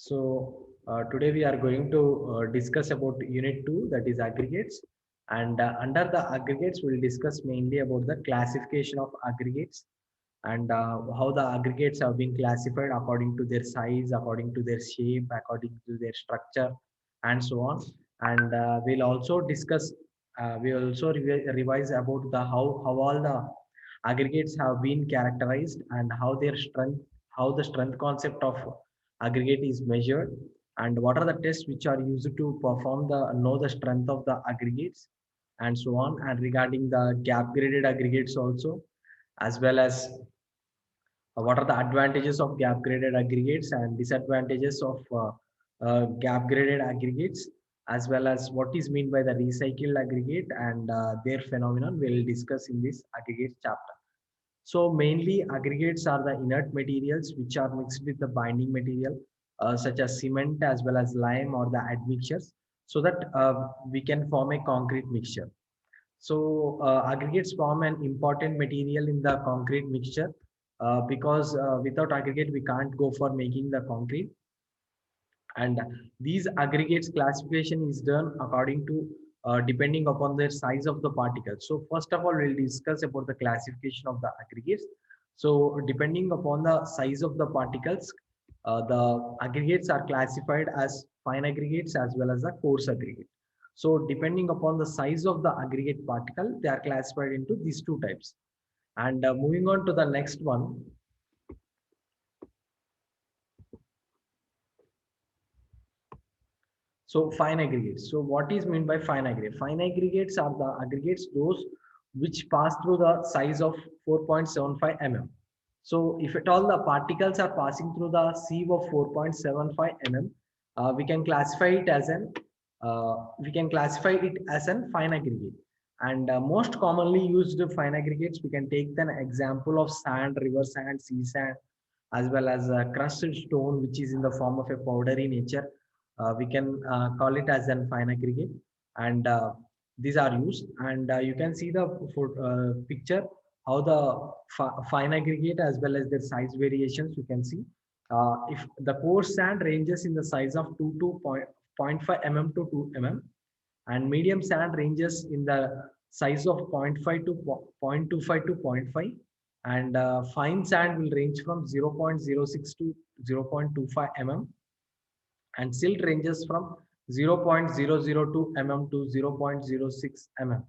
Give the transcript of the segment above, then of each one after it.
Today we are going to discuss about Unit 2, that is aggregates. And under the aggregates, we'll discuss mainly about the classification of aggregates and how the aggregates have been classified according to their size, according to their shape, according to their structure, and so on. And we'll also discuss, we'll also revise about the how all the aggregates have been characterized and how their strength, how the strength concept of aggregate is measured, and what are the tests which are used to perform the know the strength of the aggregates, and so on. And regarding the gap graded aggregates also, as well as what are the advantages of gap graded aggregates and disadvantages of gap graded aggregates, as well as what is meant by the recycled aggregate and their phenomenon we'll discuss in this aggregate chapter. So mainly aggregates are the inert materials which are mixed with the binding material such as cement as well as lime or the admixtures, so that we can form a concrete mixture. So aggregates form an important material in the concrete mixture because without aggregate we can't go for making the concrete. And these aggregates classification is done according to depending upon the size of the particles. So first of all, we'll discuss about the classification of the aggregates. So depending upon the size of the particles, the aggregates are classified as fine aggregates as well as the coarse aggregate. So depending upon the size of the aggregate particle, they are classified into these two types. And moving on to the next one. So fine aggregates. So what is meant by fine aggregate? Fine aggregates are the aggregates those which pass through the size of 4.75 mm. So if at all the particles are passing through the sieve of 4.75 mm, we can classify it as an fine aggregate. And most commonly used fine aggregates, we can take an example of sand, river sand, sea sand, as well as crushed stone, which is in the form of a powdery nature. We can call it as an fine aggregate, and these are used. And you can see the picture how the fine aggregate as well as their size variations. You can see if the coarse sand ranges in the size of 2 to 0.5 mm to 2 mm, and medium sand ranges in the size of zero point 0.5 to 0.25 to zero point 0.5, and fine sand will range from 0.06 to 0.25 mm, and silt ranges from 0.002 mm to 0.06 mm,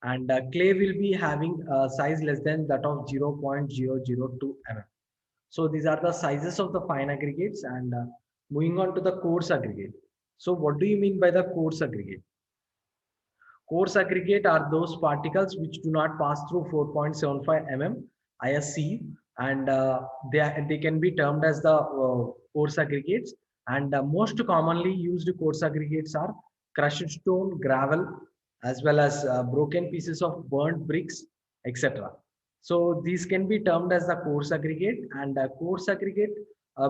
and clay will be having a size less than that of 0.002 mm. So these are the sizes of the fine aggregates. And moving on to the coarse aggregate. So what do you mean by the coarse aggregate? Coarse aggregate are those particles which do not pass through 4.75 mm ISC, and they can be termed as the coarse aggregates. And most commonly used coarse aggregates are crushed stone, gravel, as well as broken pieces of burnt bricks, etc. So these can be termed as the coarse aggregate. And coarse aggregate,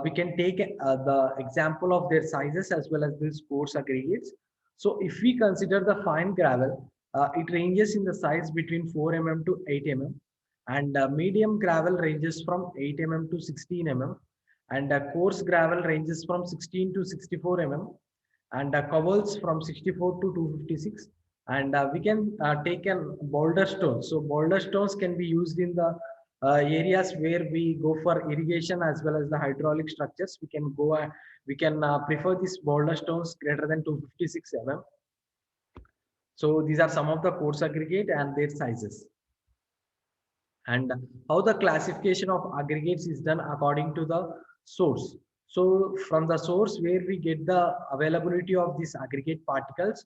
we can take the example of their sizes as well as these coarse aggregates. So if we consider the fine gravel, it ranges in the size between 4 mm to 8 mm, and medium gravel ranges from 8 mm to 16 mm, and coarse gravel ranges from 16 to 64 mm, and cobbles from 64 to 256. And we can take an boulder stone. So boulder stones can be used in the areas where we go for irrigation as well as the hydraulic structures. We can prefer these boulder stones greater than 256 mm. So these are some of the coarse aggregate and their sizes. And how the classification of aggregates is done according to the source. So from the source where we get the availability of these aggregate particles,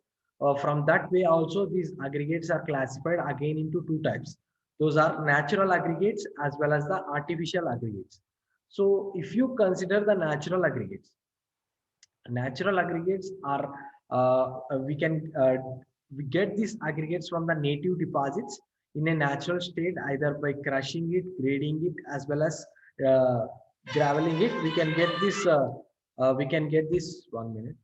from that way also these aggregates are classified again into two types. Those are natural aggregates as well as the artificial aggregates. So if you consider the natural aggregates are we get these aggregates from the native deposits in a natural state, either by crushing it, grading it, as well as uh, graveling it. We can get this 1 minute.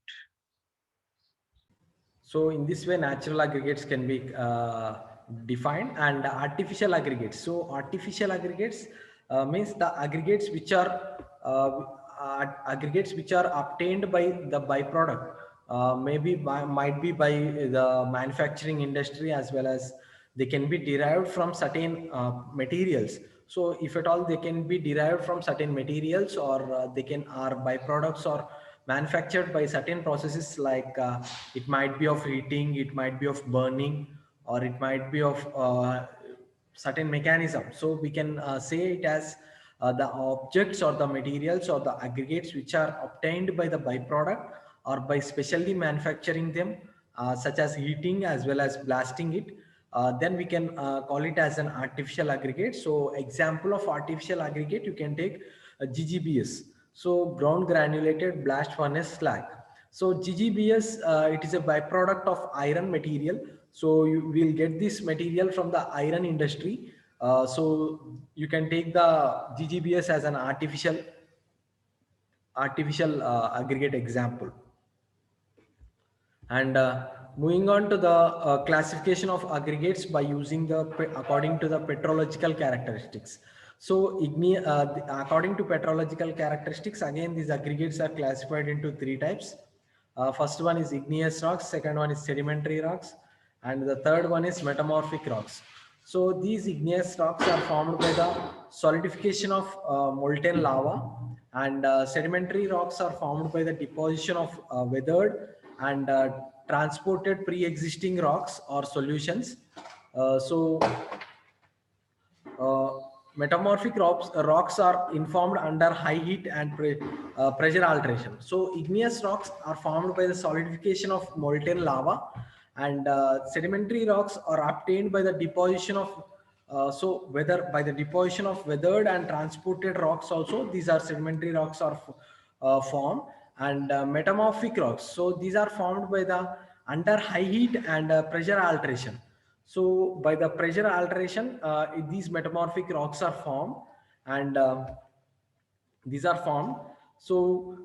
So in this way, natural aggregates can be defined, and artificial aggregates. So artificial aggregates means the aggregates which are aggregates which are obtained by the byproduct, might be by the manufacturing industry, as well as they can be derived from certain materials. So if at all they can be derived from certain materials, or they can are byproducts or manufactured by certain processes, like it might be of heating, it might be of burning, or it might be of certain mechanism. So we can say it as the objects or the materials or the aggregates which are obtained by the byproduct or by specially manufacturing them, such as heating as well as blasting it. Then we can call it as an artificial aggregate. So example of artificial aggregate, you can take GGBS, so ground granulated blast furnace slag. So GGBS, it is a byproduct of iron material. So you will get this material from the iron industry. So you can take the GGBS as an artificial aggregate example. And moving on to the classification of aggregates by using the according to the petrological characteristics. So according to petrological characteristics, again these aggregates are classified into three types. First one is igneous rocks, second one is sedimentary rocks, and the third one is metamorphic rocks. So these igneous rocks are formed by the solidification of molten lava, and sedimentary rocks are formed by the deposition of weathered and transported pre-existing rocks or solutions. So metamorphic rocks are informed under high heat and pressure alteration. So igneous rocks are formed by the solidification of molten lava, and sedimentary rocks are obtained by the deposition of so whether by the deposition of weathered and transported rocks also, these are sedimentary rocks are formed. And metamorphic rocks, so these are formed by the under high heat and pressure alteration. So by the pressure alteration, these metamorphic rocks are formed, and these are formed. So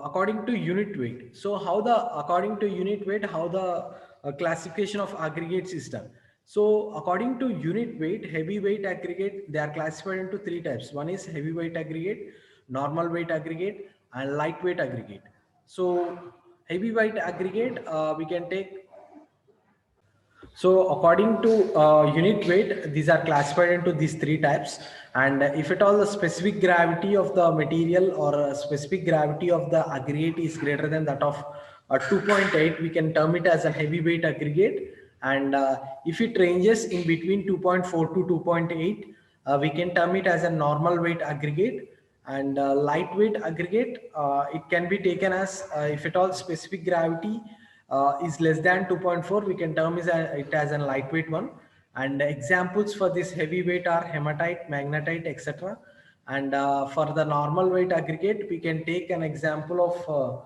according to unit weight, so how the according to unit weight, how the classification of aggregates is done. So according to unit weight, heavyweight aggregate, they are classified into three types. One is heavyweight aggregate, normal weight aggregate, and lightweight aggregate. So heavyweight aggregate, we can take. So according to unit weight, these are classified into these three types. And if at all the specific gravity of the material or specific gravity of the aggregate is greater than that of 2.8, we can term it as a heavyweight aggregate. And if it ranges in between 2.4 to 2.8, we can term it as a normal weight aggregate. And lightweight aggregate, it can be taken as if at all specific gravity is less than 2.4, we can term it as a lightweight one. And examples for this heavyweight are hematite, magnetite, etc. And for the normal weight aggregate, we can take an example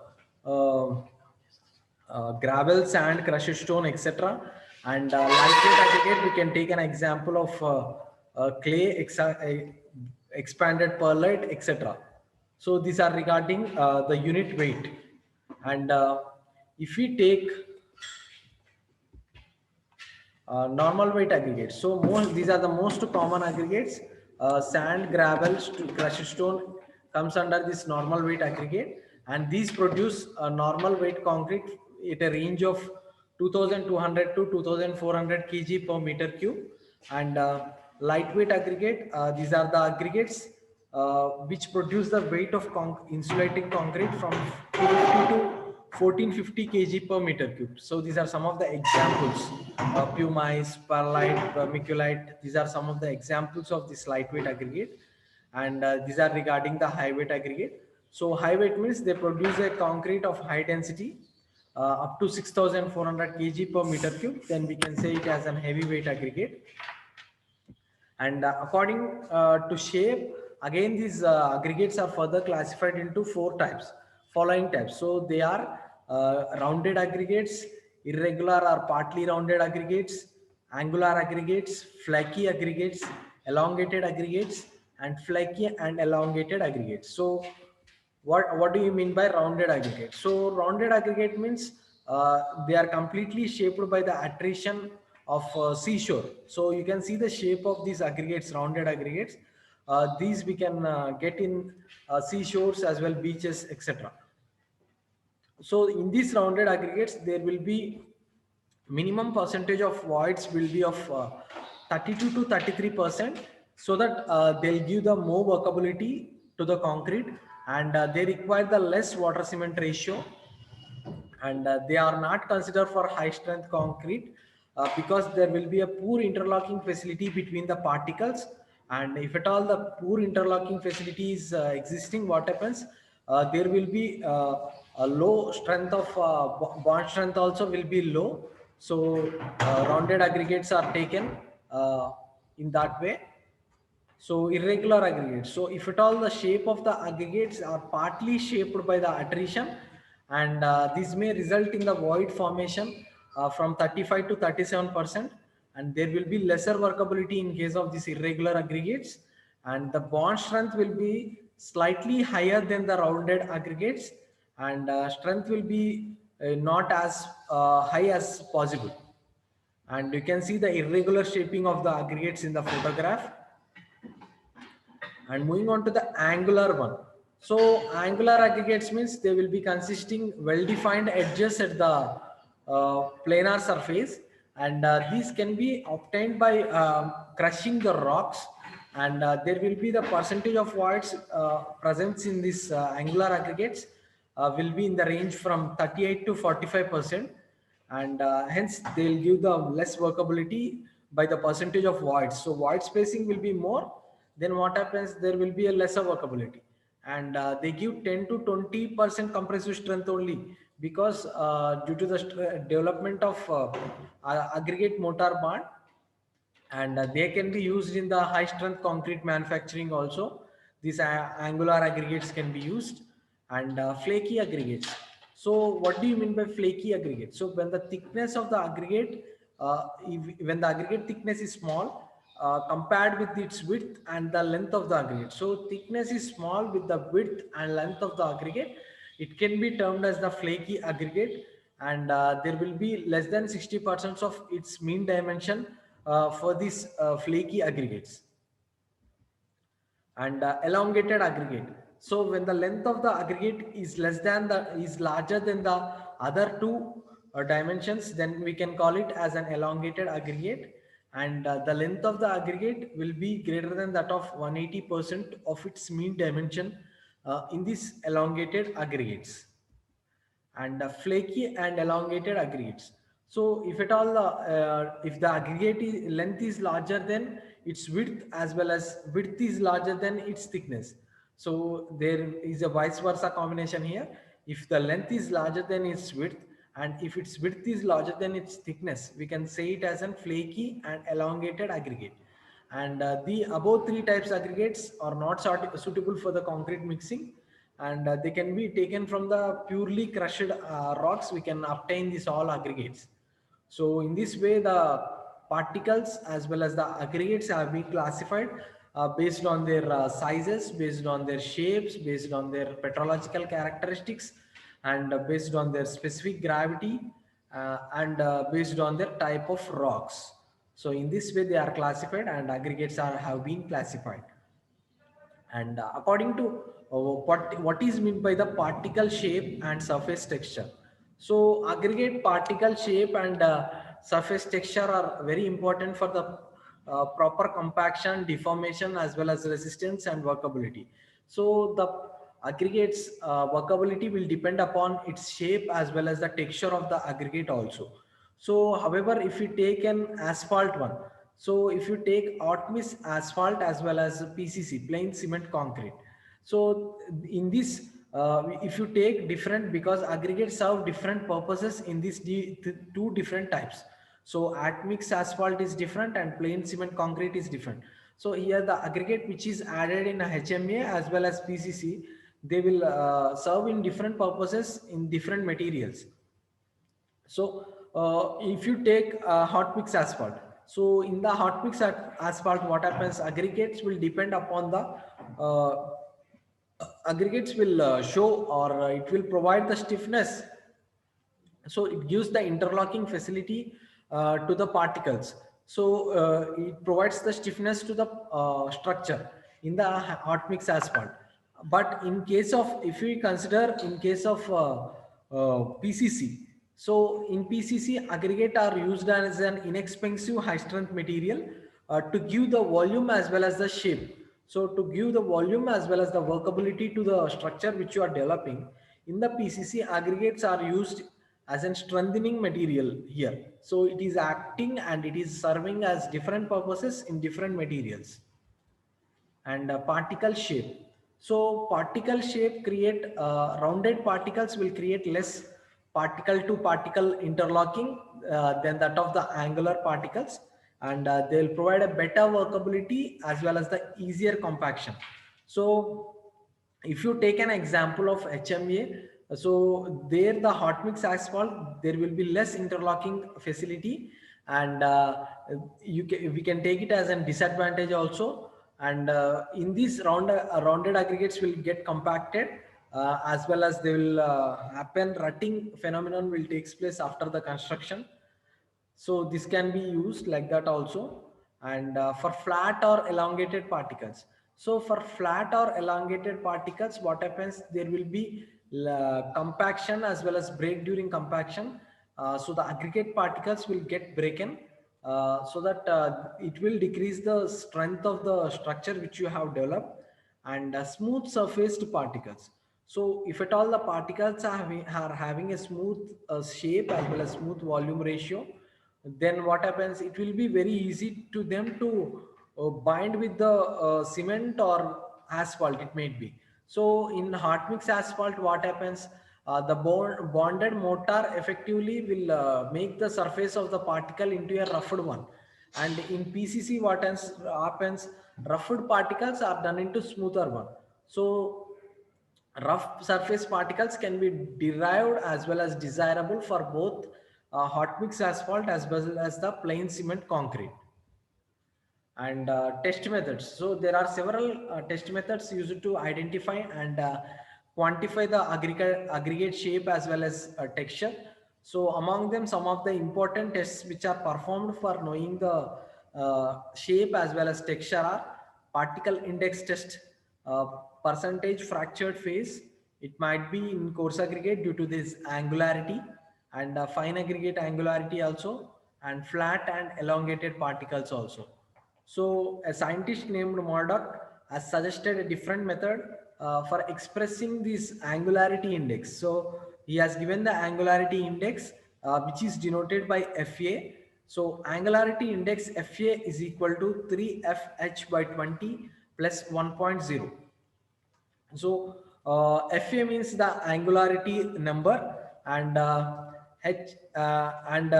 of gravel, sand, crushed stone, etc. And lightweight aggregate, we can take an example of clay, expanded perlite, etc. So these are regarding the unit weight. And if we take normal weight aggregates, so these are the most common aggregates. Sand, gravel, crushed stone comes under this normal weight aggregate, and these produce a normal weight concrete at a range of 2200 to 2400 kg per meter cube. And lightweight aggregate, these are the aggregates which produce the weight of insulating concrete from 250 to 1450 kg per meter cube. So these are some of the examples: pumice, perlite, vermiculite. These are some of the examples of this lightweight aggregate. And these are regarding the high weight aggregate. So high weight means they produce a concrete of high density up to 6400 kg per meter cube. Then we can say it as an heavyweight aggregate. And according to shape, again these aggregates are further classified into four types, following types. So they are rounded aggregates, irregular or partly rounded aggregates, angular aggregates, flaky aggregates, elongated aggregates, and flaky and elongated aggregates. So what do you mean by rounded aggregate? So rounded aggregate means they are completely shaped by the attrition of seashore. So you can see the shape of these aggregates, rounded aggregates. These we can get in seashores as well, beaches, etc. So in these rounded aggregates, there will be minimum percentage of voids will be of 32 to 33%, so that they'll give the more workability to the concrete, and they require the less water cement ratio, and they are not considered for high strength concrete because there will be a poor interlocking facility between the particles. And if at all the poor interlocking facility is existing, what happens, there will be a low strength of bond strength also will be low. So rounded aggregates are taken in that way. So irregular aggregates. So if at all the shape of the aggregates are partly shaped by the attrition, and this may result in the void formation from 35 to 37%, and there will be lesser workability in case of these irregular aggregates, and the bond strength will be slightly higher than the rounded aggregates, and strength will be not as high as possible. And you can see the irregular shaping of the aggregates in the photograph. And moving on to the angular one. So angular aggregates means they will be consisting well-defined edges at the planar surface, and these can be obtained by crushing the rocks, and there will be the percentage of voids presence in this angular aggregates will be in the range from 38 to 45%, and hence they'll give the less workability by the percentage of voids. So void spacing will be more, then what happens, there will be a lesser workability, and they give 10 to 20% compressive strength only, because due to the development of aggregate mortar bond, and they can be used in the high strength concrete manufacturing also. These angular aggregates can be used. And flaky aggregates. So what do you mean by flaky aggregate? So when the thickness of the aggregate, when the aggregate thickness is small compared with its width and the length of the aggregate, so thickness is small with the width and length of the aggregate, it can be termed as the flaky aggregate. And there will be less than 60% of its mean dimension for these flaky aggregates. And elongated aggregate. So when the length of the aggregate is is larger than the other two dimensions, then we can call it as an elongated aggregate. And the length of the aggregate will be greater than that of 180% of its mean dimension in these elongated aggregates. And flaky and elongated aggregates. So if at all if the length is larger than its width, as well as width is larger than its thickness, so there is a vice versa combination here. If the length is larger than its width, and if its width is larger than its thickness, we can say it as a flaky and elongated aggregate. And the above three types aggregates are not suitable for the concrete mixing, and they can be taken from the purely crushed rocks. We can obtain these all aggregates. So in this way, the particles as well as the aggregates have been classified based on their sizes, based on their shapes, based on their petrological characteristics, and based on their specific gravity, and based on their type of rocks. So in this way they are classified, and aggregates have been classified. And according to what is meant by the particle shape and surface texture. So aggregate particle shape and surface texture are very important for the proper compaction, deformation, as well as resistance and workability. So the aggregates workability will depend upon its shape as well as the texture of the aggregate also. So however, if you take an asphalt one, so if you take hot mix asphalt as well as PCC, plain cement concrete. So in this, if you take different, because aggregates serve different purposes in these two different types. So admix asphalt is different and plain cement concrete is different. So here the aggregate which is added in a HMA as well as PCC, they will serve in different purposes in different materials. So if you take hot mix asphalt, so in the hot mix asphalt, what happens, aggregates will depend upon the aggregates will show, or it will provide the stiffness. So it gives the interlocking facility to the particles. So it provides the stiffness to the structure. in the hot mix asphalt. But in case of, if we consider in case of PCC, so in PCC, aggregate are used as an inexpensive high strength material to give the volume as well as the shape. So to give the volume as well as the workability to the structure which you are developing, in the PCC, aggregates are used as a strengthening material here. So it is acting and it is serving as different purposes in different materials. And particle shape. So particle shape create rounded particles will create less particle to particle interlocking than that of the angular particles, and they will provide a better workability as well as the easier compaction. So if you take an example of HMA, so there the hot mix asphalt, there will be less interlocking facility, and we can take it as a disadvantage also. And in these rounded aggregates will get compacted, as well as they will happen rutting phenomenon will takes place after the construction. So this can be used like that also. And for flat or elongated particles, so for flat or elongated particles, what happens, there will be compaction as well as break during compaction. So the aggregate particles will get broken, so that it will decrease the strength of the structure which you have developed. And smooth surfaced particles, so if at all the particles are having a smooth shape as well as smooth volume ratio, then what happens, it will be very easy to them to bind with the cement or asphalt it may be. So in hot mix asphalt, what happens, the bonded mortar effectively will make the surface of the particle into a roughed one. And in PCC, what happens, roughed particles are done into smoother one. So rough surface particles can be derived as well as desirable for both hot mix asphalt as well as the plain cement concrete. And test methods, so there are several test methods used to identify and quantify the aggregate shape as well as texture. So among them, some of the important tests which are performed for knowing the shape as well as texture are particle index test, uh, percentage fractured phase, it might be in coarse aggregate due to this angularity, and fine aggregate angularity also, and flat and elongated particles also. So a scientist named Murdoch has suggested a different method for expressing this angularity index. So he has given the angularity index, which is denoted by FA. So angularity index FA is equal to 3FH by 20 plus 1.0. So FA means the angularity number, and H and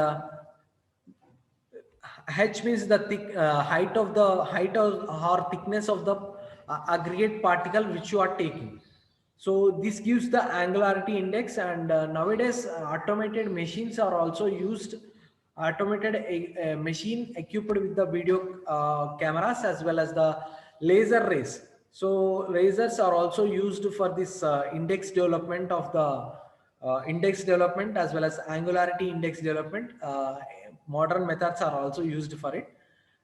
H means the height of or thickness of the aggregate particle which you are taking. So this gives the angularity index, and nowadays automated machines are also used. Automated a machine equipped with the video cameras as well as the laser rays. So lasers are also used for this index development of the index development as well as angularity index development. Modern methods are also used for it.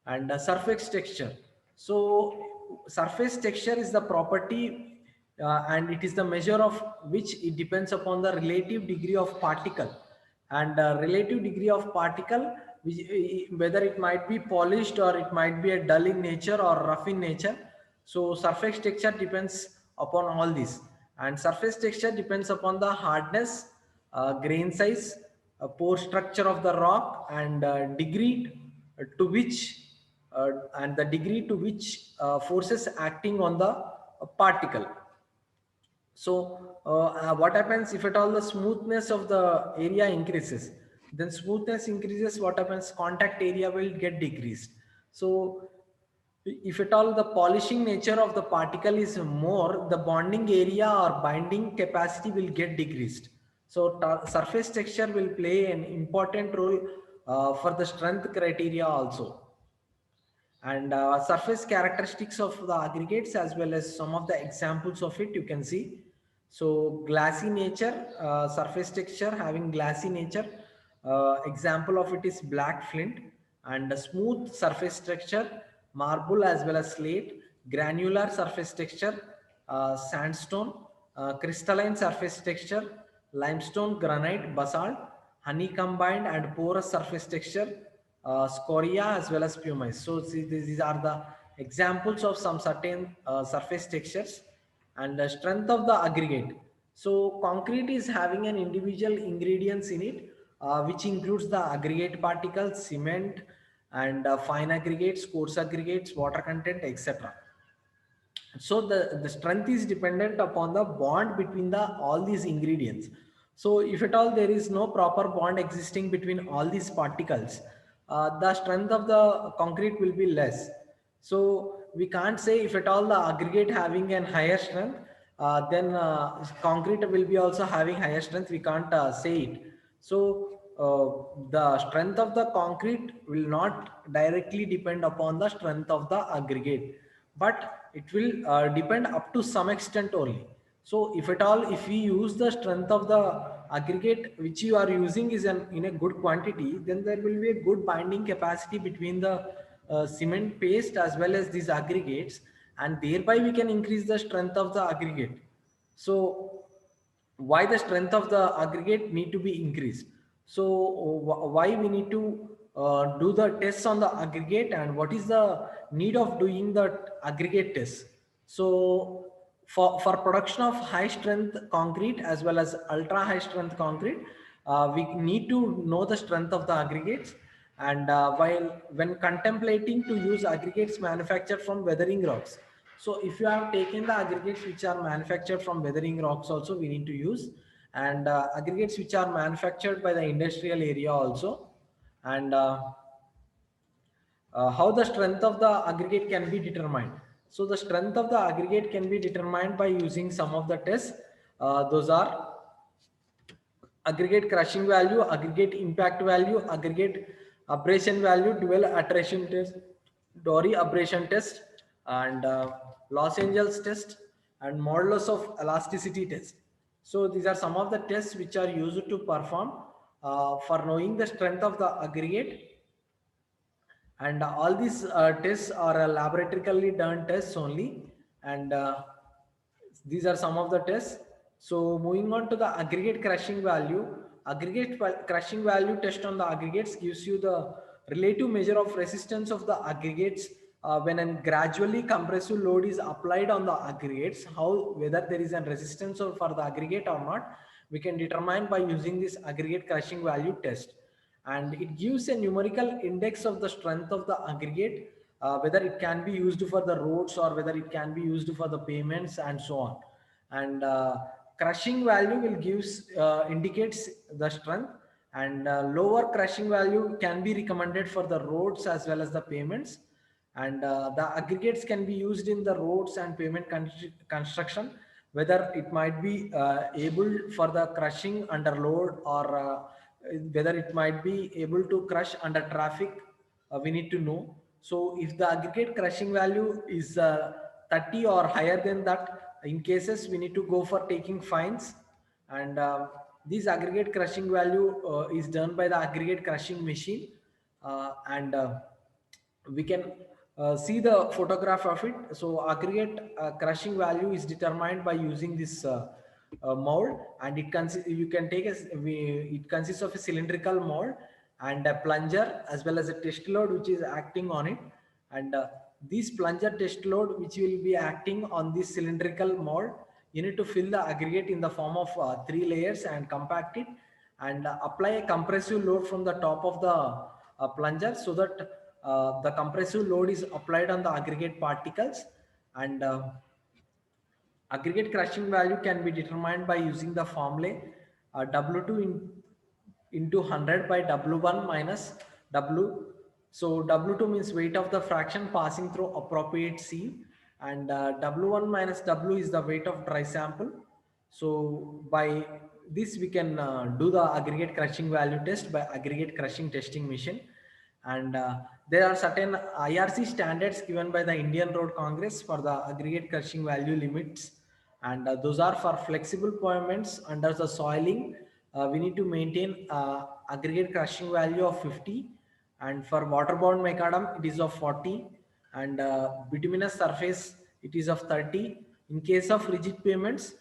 And surface texture, so surface texture is the property, and it is the measure of which it depends upon the relative degree of particle. And relative degree of particle, whether it might be polished or it might be a dull in nature or rough in nature. So surface texture depends upon all this, and surface texture depends upon the hardness, grain size, pore structure of the rock, and degree to which and the degree to which forces acting on the particle. So what happens, if at all the smoothness of the area increases, then smoothness increases, what happens, contact area will get decreased. So if at all the polishing nature of the particle is more, the bonding area or binding capacity will get decreased. So surface texture will play an important role for the strength criteria also. And surface characteristics of the aggregates as well as some of the examples of it you can see. So glassy nature, surface texture having glassy nature, example of it is black flint. And a smooth surface structure, marble as well as slate. granular surface texture, sandstone, crystalline surface texture, limestone, granite, basalt, honey combined and porous surface texture, scoria as well as pumice. So see, these are the examples of some certain surface textures. And the strength of the aggregate. So concrete is having an individual ingredients in it, which includes the aggregate particles, cement, and fine aggregates, coarse aggregates, water content, etc. So the strength is dependent upon the bond between the all these ingredients. So if at all there is no proper bond existing between all these particles, the strength of the concrete will be less. So we can't say if at all the aggregate having an higher strength, then concrete will be also having higher strength. We can't say it. So the strength of the concrete will not directly depend upon the strength of the aggregate, but it will depend up to some extent only. So if at all, if we use the strength of the aggregate which you are using is in a good quantity, then there will be a good binding capacity between the cement paste as well as these aggregates, and thereby we can increase the strength of the aggregate. So why the strength of the aggregate need to be increased? So why we need to do the tests on the aggregate, and what is the need of doing the aggregate test? So for production of high strength concrete as well as ultra high strength concrete, we need to know the strength of the aggregates. And while when contemplating to use aggregates manufactured from weathering rocks, so if you have taken the aggregates which are manufactured from weathering rocks also we need to use, and aggregates which are manufactured by the industrial area also. And how the strength of the aggregate can be determined? So the strength of the aggregate can be determined by using some of the tests. Those are aggregate crushing value, aggregate impact value, aggregate abrasion value, dual attrition test, Dory abrasion test, and Los Angeles test, and modulus of elasticity test. So these are some of the tests which are used to perform for knowing the strength of the aggregate. And all these tests are laboratorically done tests only. And these are some of the tests. So moving on to the aggregate crushing value, crushing value test on the aggregates gives you the relative measure of resistance of the aggregates when a gradually compressive load is applied on the aggregates. How, whether there is a resistance for the aggregate or not, we can determine by using this aggregate crushing value test. And it gives a numerical index of the strength of the aggregate, whether it can be used for the roads or whether it can be used for the payments and so on. And crushing value will gives indicates the strength, and lower crushing value can be recommended for the roads as well as the payments. And the aggregates can be used in the roads and pavement construction, whether it might be able for the crushing under load, or whether it might be able to crush under traffic, we need to know. So if the aggregate crushing value is 30 or higher than that, in cases we need to go for taking fines. And this aggregate crushing value is done by the aggregate crushing machine. And we can see the photograph of it. So aggregate crushing value is determined by using this mold, and you can take it consists of a cylindrical mold and a plunger as well as a test load which is acting on it. And this plunger test load which will be acting on this cylindrical mold, you need to fill the aggregate in the form of 3 layers and compact it, and apply a compressive load from the top of the plunger, so that the compressive load is applied on the aggregate particles. And aggregate crushing value can be determined by using the formula W2 into 100 by W1 minus W. So W2 means weight of the fraction passing through appropriate sieve, and W1 minus W is the weight of dry sample. So by this we can do the aggregate crushing value test by aggregate crushing testing machine. And there are certain IRC standards given by the Indian Road Congress for the aggregate crushing value limits, and those are for flexible pavements under the soiling. We need to maintain aggregate crushing value of 50, and for waterborne macadam it is of 40, and bituminous surface it is of 30. In case of rigid pavements,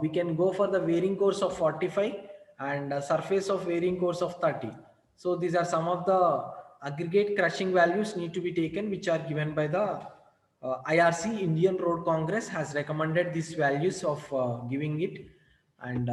we can go for the wearing course of 45 and surface of wearing course of 30. So these are some of the aggregate crushing values need to be taken, which are given by the IRC, Indian Road Congress has recommended these values of giving it. And